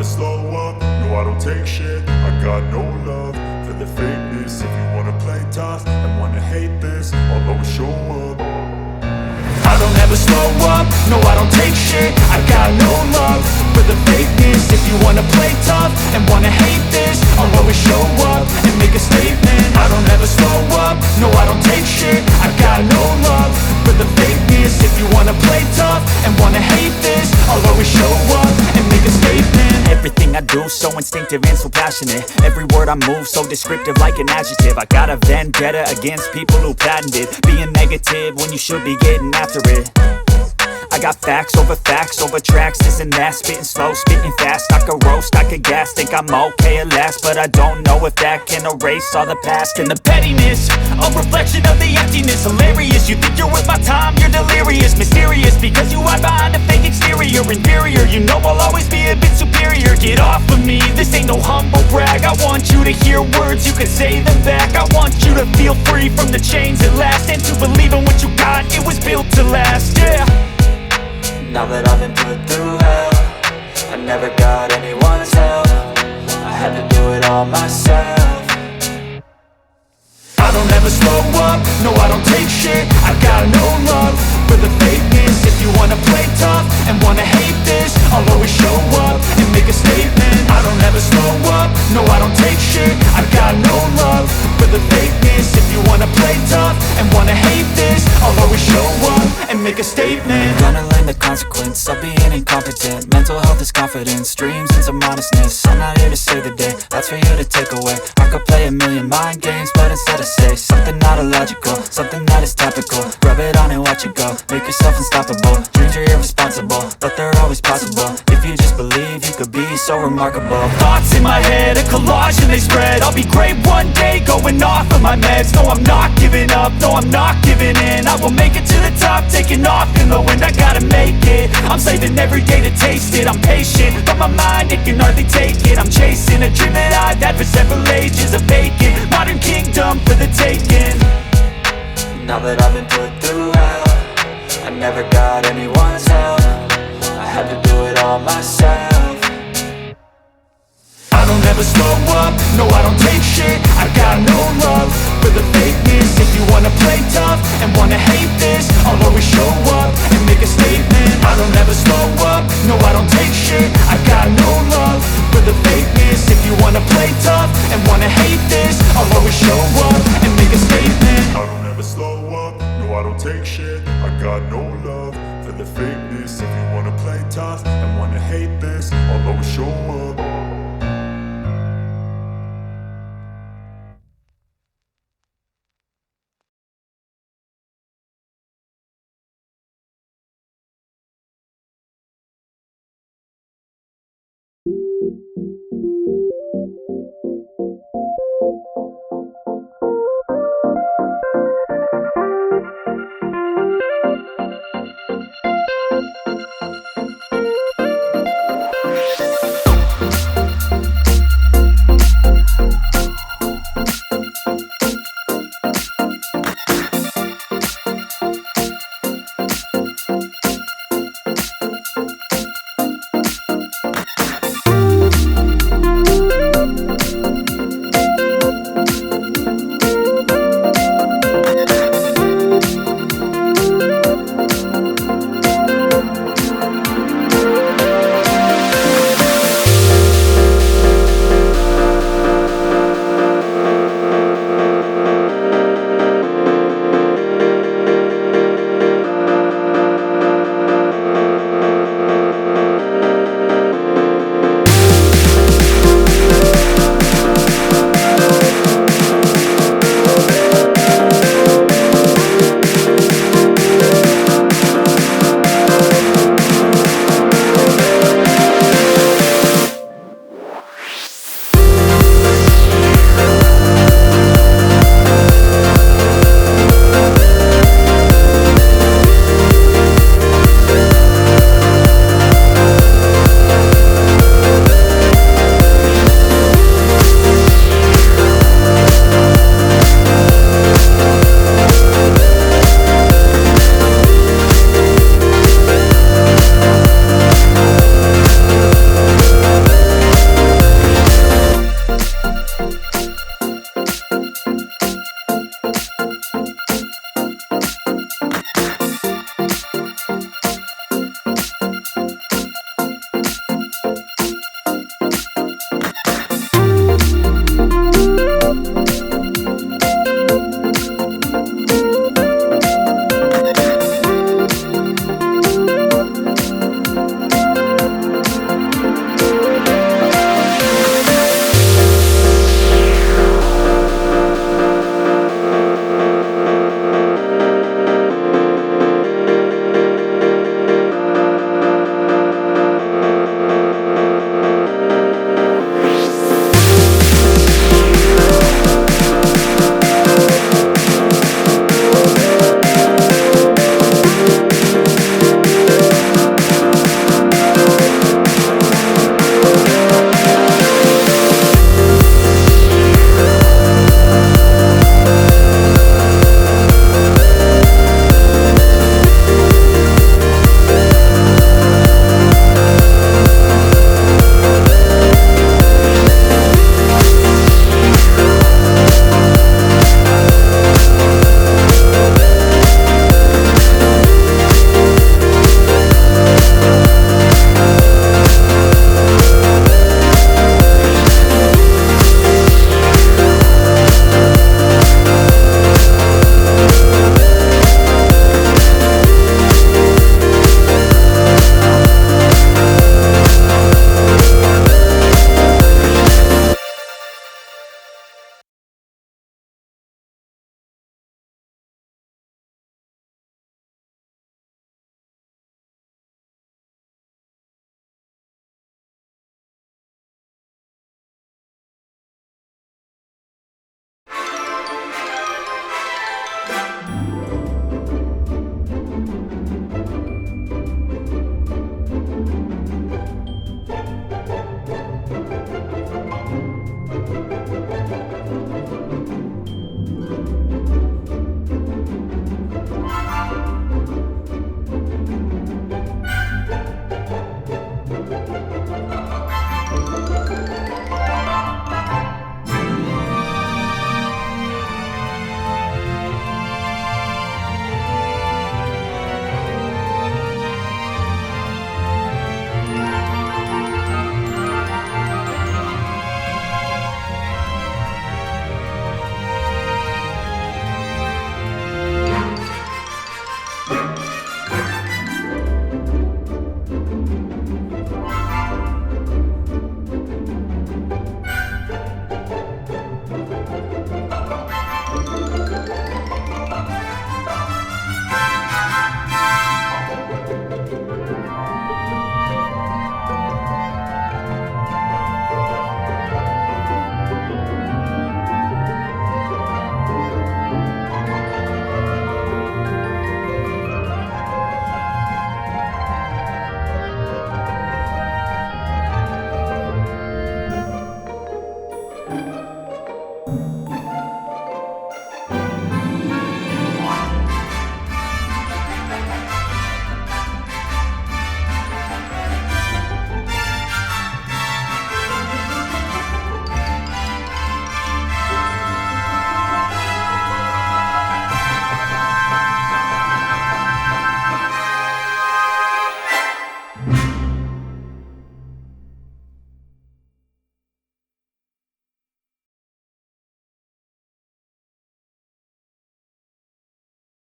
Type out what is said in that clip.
slow up, no I don't take shit. I got no love for the fakeness. If you wanna play tough and wanna hate this, I'll always show up. I don't ever slow up, no I don't take shit. I got no love for the fakeness. If you wanna play tough and wanna hate this, I'll always show up and make a statement. I don't ever slow up, no I don't take shit. I got no love for the fakeness. If you wanna play tough and wanna hate this, I'll always show up and make a statement. Everything I do so instinctive and so passionate. Every word I move so descriptive like an adjective. I got a vendetta against people who patented being negative when you should be getting after it. I got facts over tracks, this and that. Spitting slow, spitting fast, I could roast, I could gas. Think I'm okay at last, but I don't know if that can erase all the past. And the pettiness, a reflection of the emptiness. Hilarious, you think you're worth my time, you're delirious. Mysterious, because you hide behind a fake exterior. Inferior, you know I'll always be a bit superior. Get off of me, this ain't no humble brag. I want you to hear words, you can say them back. I want you to feel free from the chains at last, and to believe in what you got, it was built to last, yeah. Now that I've been put through hell, I never got anyone's help. I had to do it all myself. I don't ever slow up, no I don't take shit. I got no love for the fakeness. If you wanna play tough and wanna hate this, I'll always show up and make a statement. I don't ever slow up, no I don't take shit. I got no love for the fakeness. If you wanna play tough and wanna hate this, I'll always show up and make a statement. Gonna learn the consequence of being incompetent. Mental health is confidence, dreams and some honestness. I'm not here to save the day, that's for you to take away. I could play a million mind games, but instead I say something not illogical, something that is topical. Rub it on and watch it go, make yourself unstoppable. Dreams are irresponsible, but they're always possible. If you just believe, you could be so remarkable. Thoughts in my head, a collage and they spread. I'll be great one day, going off of my meds. No, I'm not giving up, no, I'm not giving in. I will make it to the top, taking off in the wind. I gotta make it, I'm saving every day to taste it. I'm patient, but my mind, it can hardly take it. I'm chasing a dream that I've had for several ages. A vacant, modern kingdom for the taking. Now that I've been put through hell, I never got anyone's help. I had to do it all myself. I don't ever slow up, no I don't take shit. I got no love for the fakeness. If you wanna play tough and wanna hate this, I'll always show up and make a statement. I don't ever slow up, no I don't take shit. I got no love for the fakeness. If you wanna play tough and wanna hate